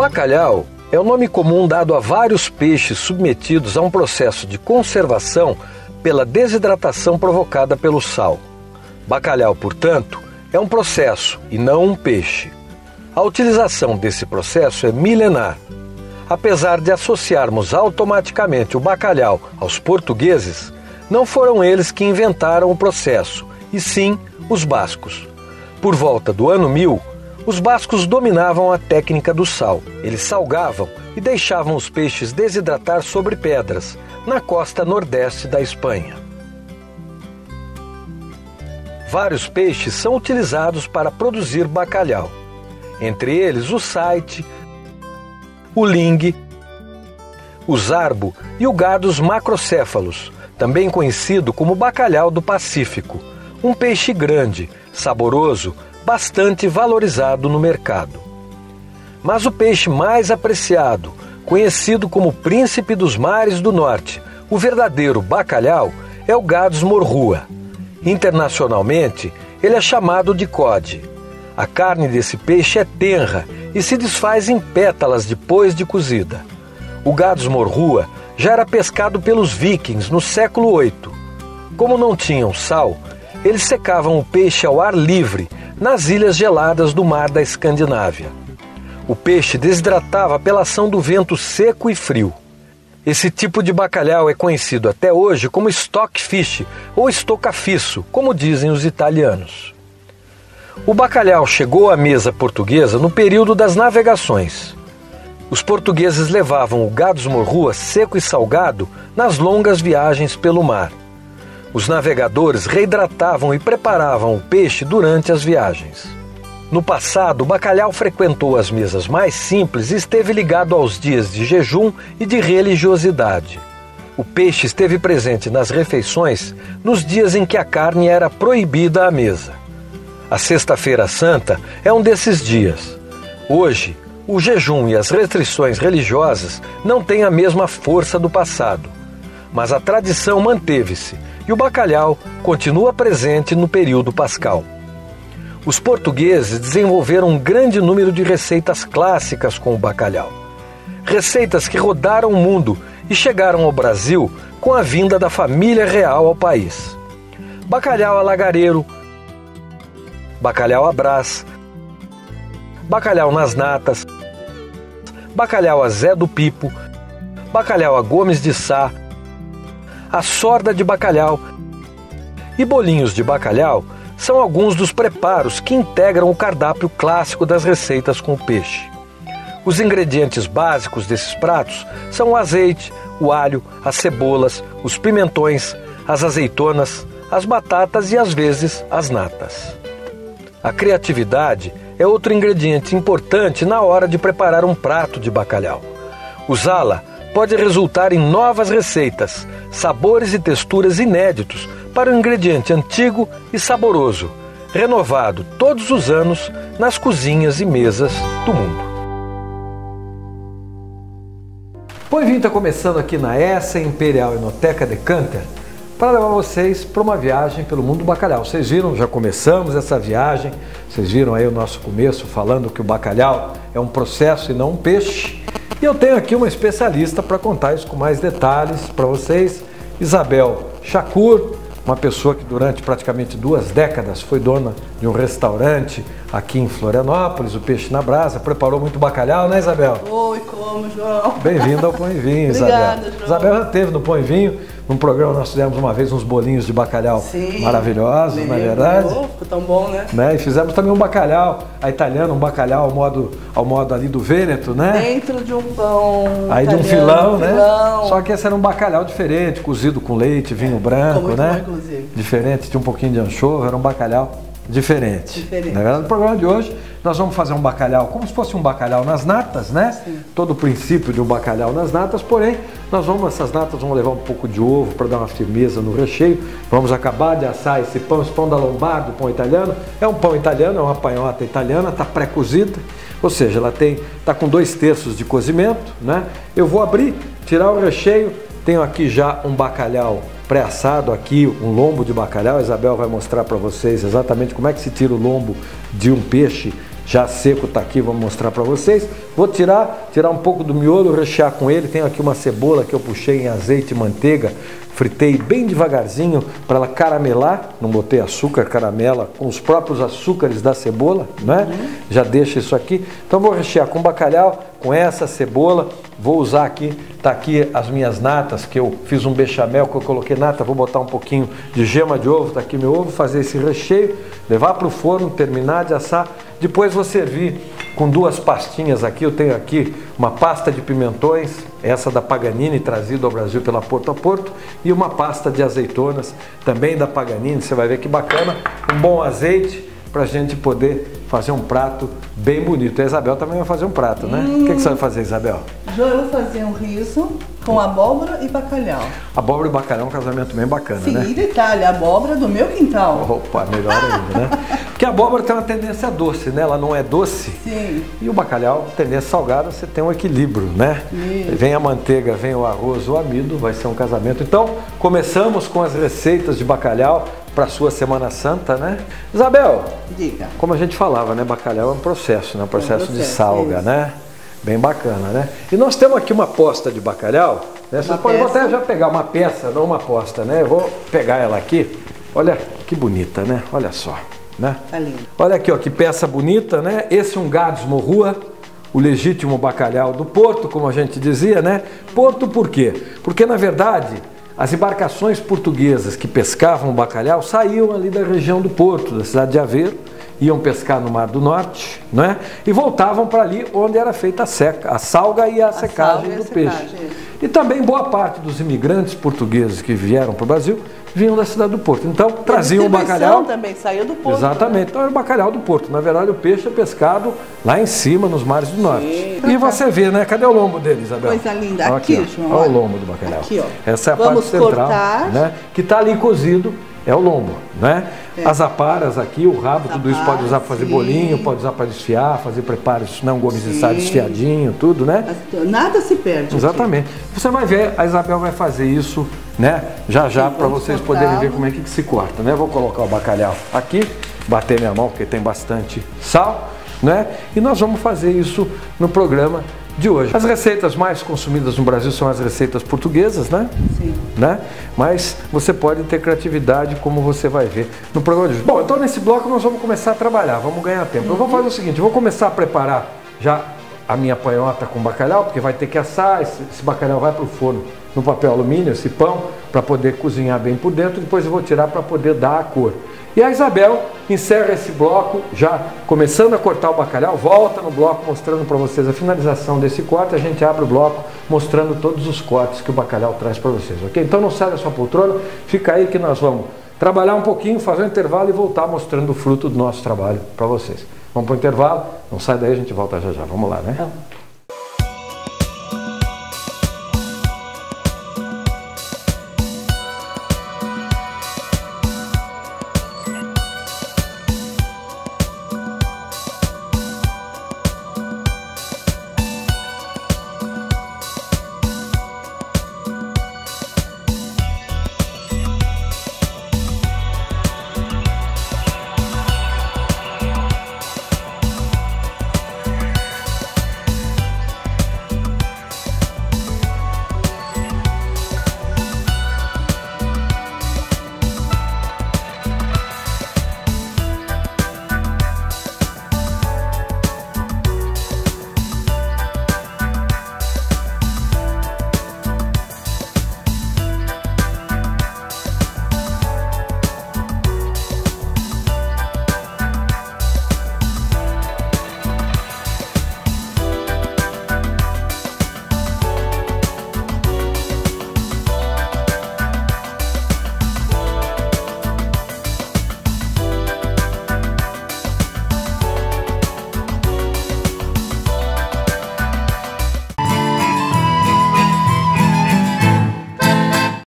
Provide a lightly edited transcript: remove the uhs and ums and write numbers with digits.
Bacalhau é o nome comum dado a vários peixes submetidos a um processo de conservação pela desidratação provocada pelo sal. Bacalhau, portanto, é um processo e não um peixe. A utilização desse processo é milenar. Apesar de associarmos automaticamente o bacalhau aos portugueses, não foram eles que inventaram o processo, e sim os bascos. Por volta do ano 1000, os bascos dominavam a técnica do sal. Eles salgavam e deixavam os peixes desidratar sobre pedras, na costa nordeste da Espanha. Vários peixes são utilizados para produzir bacalhau, entre eles o saite, o lingue, o zarbo e o gardus macrocéfalos, também conhecido como bacalhau do Pacífico, um peixe grande, saboroso, bastante valorizado no mercado. Mas o peixe mais apreciado, conhecido como príncipe dos mares do norte, o verdadeiro bacalhau, é o Gardus morrua. Internacionalmente, ele é chamado de cod. A carne desse peixe é tenra e se desfaz em pétalas depois de cozida. O Gardus morrua já era pescado pelos vikings no século VIII. Como não tinham sal, eles secavam o peixe ao ar livre nas ilhas geladas do mar da Escandinávia. O peixe desidratava pela ação do vento seco e frio. Esse tipo de bacalhau é conhecido até hoje como stockfish ou estocafiço, como dizem os italianos. O bacalhau chegou à mesa portuguesa no período das navegações. Os portugueses levavam o Gardus morrua seco e salgado nas longas viagens pelo mar. Os navegadores reidratavam e preparavam o peixe durante as viagens. No passado, o bacalhau frequentou as mesas mais simples e esteve ligado aos dias de jejum e de religiosidade. O peixe esteve presente nas refeições nos dias em que a carne era proibida à mesa. A Sexta-feira Santa é um desses dias. Hoje, o jejum e as restrições religiosas não têm a mesma força do passado, mas a tradição manteve-se e o bacalhau continua presente no período pascal. Os portugueses desenvolveram um grande número de receitas clássicas com o bacalhau. Receitas que rodaram o mundo e chegaram ao Brasil com a vinda da família real ao país. Bacalhau à lagareiro, bacalhau à brás, bacalhau nas natas, bacalhau a Zé do Pipo, bacalhau a Gomes de Sá, a sorda de bacalhau e bolinhos de bacalhau são alguns dos preparos que integram o cardápio clássico das receitas com peixe. Os ingredientes básicos desses pratos são o azeite, o alho, as cebolas, os pimentões, as azeitonas, as batatas e às vezes as natas. A criatividade é outro ingrediente importante na hora de preparar um prato de bacalhau. Usá-la pode resultar em novas receitas, sabores e texturas inéditos para um ingrediente antigo e saboroso, renovado todos os anos nas cozinhas e mesas do mundo. Põe Vinho está começando aqui na Essa Imperial Enoteca Decanter para levar vocês para uma viagem pelo mundo do bacalhau. Vocês viram, já começamos essa viagem, vocês viram aí o nosso começo falando que o bacalhau é um processo e não um peixe. E eu tenho aqui uma especialista para contar isso com mais detalhes para vocês, Isabel Chacur, uma pessoa que durante praticamente 2 décadas foi dona de um restaurante aqui em Florianópolis, o Peixe na Brasa, preparou muito bacalhau, né, Isabel? Oi, como, João? Bem-vinda ao Põe Vinho, Isabel. Obrigada, João. Isabel já esteve no Põe Vinho, num programa nós fizemos uma vez uns bolinhos de bacalhau. Sim, maravilhosos, não é verdade? Ficou tão bom, né? E fizemos também um bacalhau, a italiana, um bacalhau ao modo ali do Vêneto, né? Dentro de um pão aí italiano, de um filão, né? Só que esse era um bacalhau diferente, cozido com leite, vinho branco, muito né? bom, inclusive. Diferente, tinha um pouquinho de anchova, era um bacalhau diferente. Na verdade, no programa de hoje, nós vamos fazer um bacalhau como se fosse um bacalhau nas natas, né? Sim. Todo o princípio de um bacalhau nas natas, porém, essas natas vamos levar um pouco de ovo para dar uma firmeza no recheio. Vamos acabar de assar esse pão da Lombardo, pão italiano. É um pão italiano, é uma panhota italiana, está pré-cozida, ou seja, ela está com 2/3 de cozimento, né? Eu vou abrir, tirar o recheio, tenho aqui já um bacalhau pré-assado aqui, um lombo de bacalhau. A Isabel vai mostrar para vocês exatamente como é que se tira o lombo de um peixe já seco está aqui, vou mostrar para vocês. Vou tirar um pouco do miolo, rechear com ele. Tenho aqui uma cebola que eu puxei em azeite e manteiga, fritei bem devagarzinho para ela caramelar, não botei açúcar, caramela com os próprios açúcares da cebola, né? Já deixa isso aqui. Então vou rechear com bacalhau, com essa cebola. Vou usar aqui, tá aqui as minhas natas, que eu fiz um bechamel, que eu coloquei nata, vou botar um pouquinho de gema de ovo, tá aqui meu ovo, fazer esse recheio, levar para o forno, terminar de assar. Depois vou servir com duas pastinhas aqui. Eu tenho aqui uma pasta de pimentões, essa da Paganini, trazida ao Brasil pela Porto a Porto, e uma pasta de azeitonas, também da Paganini. Você vai ver que bacana, um bom azeite para a gente poder fazer um prato bem bonito. A Isabel também vai fazer um prato, né? O que você vai fazer, Isabel? João, eu vou fazer um riso com abóbora e bacalhau. Abóbora e bacalhau é um casamento bem bacana, Sim, né? e detalhe, a abóbora do meu quintal. Opa, melhor ainda, né? Porque a abóbora tem uma tendência doce, né? Ela não é doce. Sim. E o bacalhau, tendência salgada, você tem um equilíbrio, né? Isso. Vem a manteiga, vem o arroz, o amido, vai ser um casamento. Então, começamos com as receitas de bacalhau para a sua Semana Santa, né? Isabel, Diga. como a gente falava, né? Bacalhau é um processo, né? Um processo de salga, isso. né? Bem bacana, né? E nós temos aqui uma posta de bacalhau, né? Você pode até já pegar uma peça, não uma posta, né? Eu vou pegar ela aqui. Olha que bonita, né? Olha só, né? Tá lindo. Olha aqui, ó, que peça bonita, né? Esse é um Gades morrua, o legítimo bacalhau do Porto, como a gente dizia, né? Porto por quê? Porque, na verdade, as embarcações portuguesas que pescavam o bacalhau saíam ali da região do Porto, da cidade de Aveiro, iam pescar no Mar do Norte, né? E voltavam para ali onde era feita a salga e a secagem do peixe. E também boa parte dos imigrantes portugueses que vieram para o Brasil vinham da cidade do Porto. Então traziam o bacalhau. Também saiu do Porto. Exatamente. Né? Então era o bacalhau do Porto. Na verdade o peixe é pescado lá em cima, nos mares do norte. Sim. E você vê, né? Cadê o lombo dele, Isabel? Coisa linda. Olha aqui, João. Olha o lombo do bacalhau. Aqui, ó. Essa é a Vamos parte central, cortar. né? Que está ali cozido. É o lombo, né? É. As aparas aqui, o rabo, tudo isso pode usar para fazer bolinho, pode usar para desfiar, fazer preparos, não gomes de sal desfiadinho, tudo, né? Nada se perde. Exatamente. Aqui. Você vai ver, a Isabel vai fazer isso, né? Já para vocês poderem ver como é que se corta, né? Vou colocar o bacalhau aqui, bater minha mão porque tem bastante sal, né? E nós vamos fazer isso no programa de hoje. As receitas mais consumidas no Brasil são as receitas portuguesas, né? Sim. Né? Mas você pode ter criatividade, como você vai ver no programa de hoje. Bom, então nesse bloco nós vamos começar a trabalhar, vamos ganhar tempo. Eu vou fazer o seguinte, eu vou começar a preparar já a minha panhota com bacalhau, porque vai ter que assar, esse bacalhau vai para o forno no papel alumínio, esse pão, para poder cozinhar bem por dentro, depois eu vou tirar para poder dar a cor. E a Isabel encerra esse bloco já começando a cortar o bacalhau, volta no bloco mostrando para vocês a finalização desse corte, a gente abre o bloco mostrando todos os cortes que o bacalhau traz para vocês, ok? Então não sai da sua poltrona, fica aí que nós vamos trabalhar um pouquinho, fazer um intervalo e voltar mostrando o fruto do nosso trabalho para vocês. Vamos para o intervalo, não sai daí, a gente volta já já, vamos lá, né?